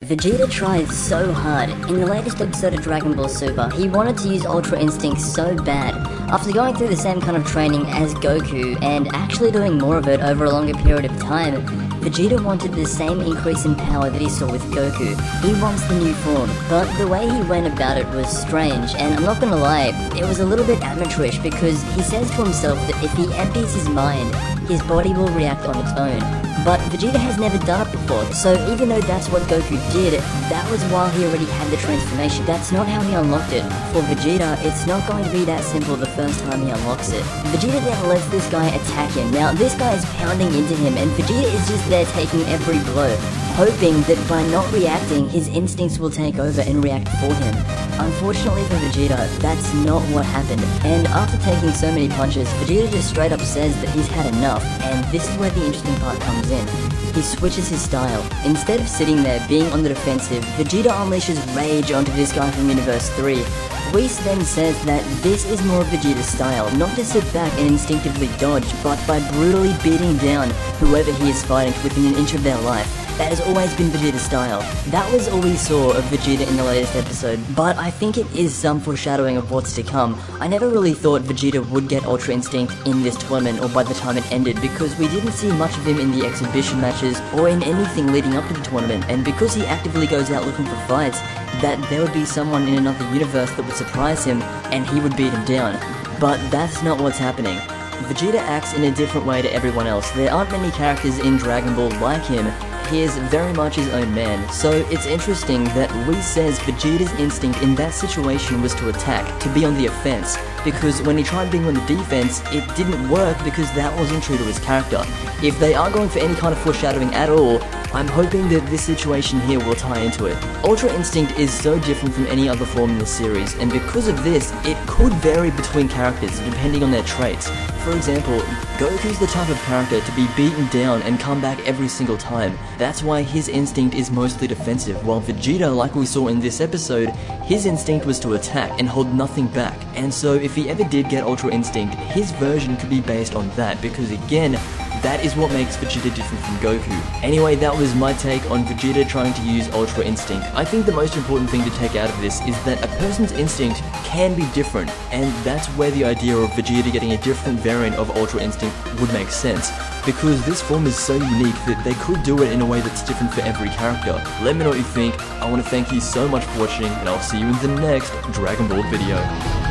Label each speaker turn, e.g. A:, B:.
A: Vegeta tried so hard. In the latest episode of Dragon Ball Super, he wanted to use Ultra Instinct so bad. After going through the same kind of training as Goku, and actually doing more of it over a longer period of time, Vegeta wanted the same increase in power that he saw with Goku. He wants the new form, but the way he went about it was strange, and I'm not gonna lie, it was a little bit amateurish because he says to himself that if he empties his mind, his body will react on its own. But Vegeta has never done it before, so even though that's what Goku did, that was while he already had the transformation. That's not how he unlocked it. For Vegeta, it's not going to be that simple the first time he unlocks it. Vegeta then lets this guy attack him. Now, this guy is pounding into him, and Vegeta is just there taking every blow, hoping that by not reacting, his instincts will take over and react for him. Unfortunately for Vegeta, that's not what happened, and after taking so many punches, Vegeta just straight up says that he's had enough, and this is where the interesting part comes in. He switches his style. Instead of sitting there being on the defensive, Vegeta unleashes rage onto this guy from Universe 3. Whis then says that this is more of Vegeta's style, not to sit back and instinctively dodge, but by brutally beating down whoever he is fighting within an inch of their life. That has always been Vegeta's style. That was all we saw of Vegeta in the latest episode, but I think it is some foreshadowing of what's to come. I never really thought Vegeta would get Ultra Instinct in this tournament or by the time it ended, because we didn't see much of him in the exhibition matches or in anything leading up to the tournament, and because he actively goes out looking for fights, that there would be someone in another universe that would surprise him and he would beat him down. But that's not what's happening. Vegeta acts in a different way to everyone else. There aren't many characters in Dragon Ball like him. He is very much his own man, so it's interesting that Whis says Vegeta's instinct in that situation was to attack, to be on the offense, because when he tried being on the defense, it didn't work because that wasn't true to his character. If they are going for any kind of foreshadowing at all, I'm hoping that this situation here will tie into it. Ultra Instinct is so different from any other form in the series, and because of this, it could vary between characters depending on their traits. For example, Goku's the type of character to be beaten down and come back every single time. That's why his instinct is mostly defensive, while Vegeta, like we saw in this episode, his instinct was to attack and hold nothing back. And so if he ever did get Ultra Instinct, his version could be based on that, because again, that is what makes Vegeta different from Goku. Anyway, that was my take on Vegeta trying to use Ultra Instinct. I think the most important thing to take out of this is that a person's instinct can be different, and that's where the idea of Vegeta getting a different variant of Ultra Instinct would make sense, because this form is so unique that they could do it in a way that's different for every character. Let me know what you think. I want to thank you so much for watching, and I'll see you in the next Dragon Ball video.